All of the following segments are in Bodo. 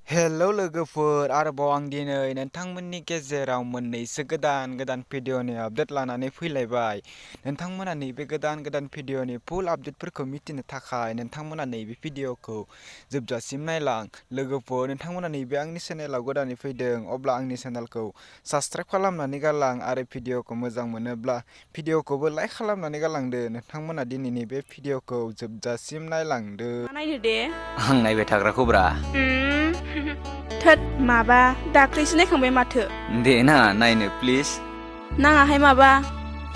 हेलौ लोगोफोर आरोबाव आं दिनै नोंथांमोननि गेजेराव मोननैसो गोदान भिडिअनि आपडेट लानानै फैलायबाय। नोंथांमोना नैबे गोदान भिडिअनि फुल आपडेटफोरखौ मिथिनो थाखाय नोंथांमोना नैबे भिडिअखौ जोबजासिम नायलां। लोगोफोर नोंथांमोना नैबे आंनि चेनेलाव गोदानै फैदों अब्ला आंनि चेनेलखौ साबस्क्राइब खालामनानै गालां आरो भिडिअखौ मोजां मोनोब्ला भिडिअखौबो लाइक खालामनानै गालांदो। नोंथांमोना दिनैनि बे भिडिअखौ जोबजासिम नायलांदो। नायनो दे आं नायबाय थाग्राखौ ब्रा। थोद माबा दाख्लैसो नायखांबाय माथो। दे ना नायनो प्लिज। नाङाहाय माबा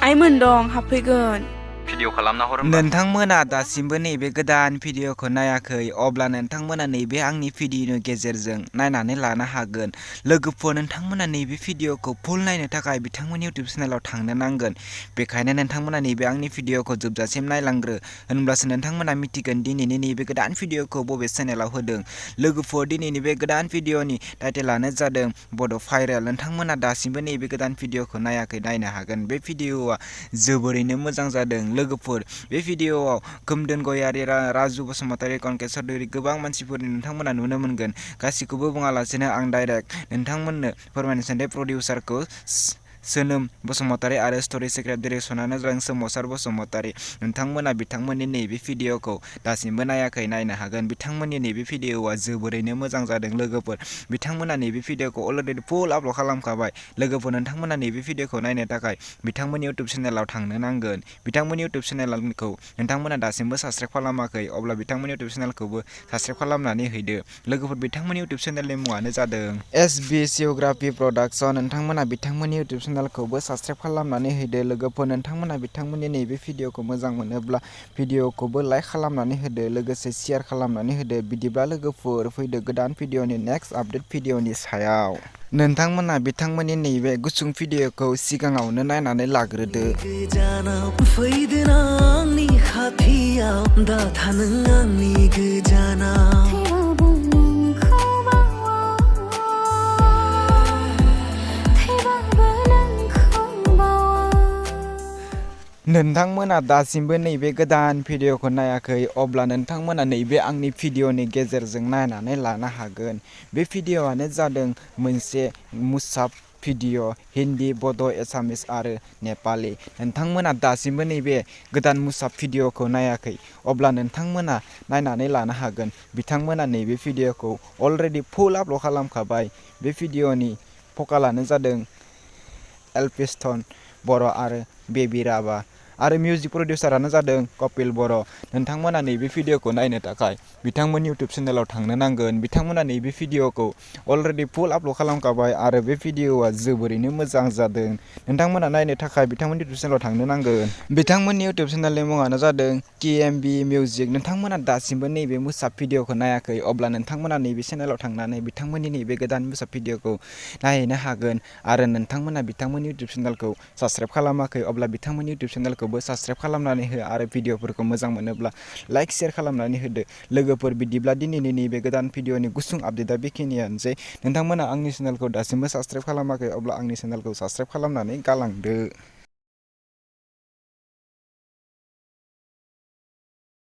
आइमोन दं हाबफैगोन। भिडिअ खालामना हर। नोंथांमोना दासिमबो नैबे गोदान भिडिअखौ नायाखै अब्ला नोंथांमोना नैबे आंनि भिडिअनि गेजेरजों नायनानै लानो हागोन। लोगोफोर नोंथांमोना नैबे भिडिअखौ फुल नायनो थाखाय बिथांमोननि इउटुब चेनेलाव थांनो नांगोन। बेखायनो नोंथांमोना नैबे आंनि भिडिअखौ जोबजासिम नायलांग्रो होनब्लासो नोंथांमोना मिथिगोन दिनैनि नैबे गोदान भिडिअखौ बबे चेनेलाव होदों। लोगोफोर दिनैनि बे गोदान भिडिअनि टाइटेलानो जादों बड' भाइरेल। नोंथांमोना दासिमबो नैबे गोदान भिडिअखौ नायाखै नायनो हागोन। बे भिडिअआ जोबोरैनो मोजां जादों। लोगोफोर बे भिडिअआव खोमदोन गयारि, राजु बसुमतारी, कनकेट चौधुरी गोबां मानसिफोरनि नोंथांमोना नुनो मोनगोन। गासिखौबो बुङालासिनो आं डाइरेक्ट नोंथांमोननो फोरमायनो सानदों प्रडिउसारखौ सोनोम बसुमतारी आरो स्ट'रि सिक्रेट डिरेक्सनानो जादों सोमावसार बसुमतारी। नोंथांमोना बिथांमोननि नैबे भिडिअखौ दासिमबो नायाखै नायनो हागोन। बिथांमोननि नैबे भिडिअआ जोबोरैनो मोजां जादों। लोगोफोर बिथांमोना नैबे भिडिअखौ अलरेडि फुल आपल'ड खालामखाबाय। लोगोफोर नोंथांमोना नैबे भिडिअखौ नायनो थाखाय बिथांमोननि इउटुब चेनेलाव थांनो नांगोन। बिथांमोननि इउटुब चेनेलखौ नोंथांमोना दासिमबो साबस्क्राइब खालामाखै अब्ला बिथांमोननि इउटुब चेनेलखौबो साबस्क्राइब खालामनानै हैदो। लोगोफोर बिथांमोननि इउटुब चेनेलनि मुङानो जादों SB जिअ'ग्राफि प्रडाक्सन। नोंथांमोना बिथांमोननि इउटुब चेनेलखौबो साबस्क्राइब खालामनानै हैदो। लोगोफोर नोंथांमोना बिथांमोननि नैबे भिडिअखौ मोजां मोनोब्ला भिडिअखौबो लाइक खालामनानै होदो लोगोसे शेयार खालामनानै होदो। बिदिब्ला लोगोफोर फैदो गोदान भिडिअनि नेक्स्ट आपडेट भिडिअनि सायाव। नोंथांमोना बिथांमोननि नैबे गुसुं भिडिअखौ सिगाङावनो नायनानै लाग्रोदो। नोंथांमोना दासिमबो नैबे गोदान भिडिअखौ नायाखै अब्ला नोंथांमोना नैबे आंनि भिडिअनि गेजेरजों नायनानै लानो हागोन। बे भिडिअआनो जादों मोनसे मुसाप भिडिअ हिन्दी, बड', एसामिस आरो नेपालि। नोंथांमोना दासिमबो नैबे गोदान मुसाप भिडिअखौ नायाखै अब्ला नोंथांमोना नायनानै लानो हागोन। बिथांमोना नैबे भिडिअखौ अलरेडि फुल आपल'ड खालामखाबाय। बे भिडिअनि भकालानो जादों एलफिस्टन बर' आरो बेबी राभा आरो मिउजिक प्रडिउसारानो जादों कपिल बर'। नोंथांमोना नैबे भिडिअखौ नायनो थाखाय बिथांमोननि इउटुब चेनेलाव थांनो नांगोन। बिथांमोना नैबे भिडिअखौ अलरेडि फुल आपल'ड खालामखाबाय आरो बे भिडिअआ जोबोरैनो मोजां जादों। नोंथांमोना नायनो थाखाय बिथांमोननि इउटुब चेनेलाव थांनो नांगोन। बिथांमोननि इउटुब चेनेलनि मुङानो जादों KMB मिउजिक। नोंथांमोना दासिमबो नैबे मुसाप भिडिअखौ नायाखै अब्ला नोंथांमोना नैबे चेनेलाव थांनानै बिथांमोननि नैबे गोदान मुसाप भिडिअखौ नायहैनो हागोन आरो नोंथांमोना बिथांमोननि इउटुब चेनेलखौ साबस्क्राइब खालामाखै अब्ला बिथांमोननि इउटुब चेनेलखौबो साबस्क्राइब खालामनानै हो आरो भिडिअफोरखौ मोजां मोनोब्ला लाइक शेयार खालामनानै होदो। लोगोफोर बिदिब्ला दिनैनि नैबे गोदान भिडिअनि गुसुं आपडेटआ बेखिनियानोसै। नोंथांमोना आंनि चेनेलखौ दासिमबो साबस्क्राइब खालामाखै अब्ला आंनि चेनेलखौ साबस्क्राइब खालामनानै गालांदो।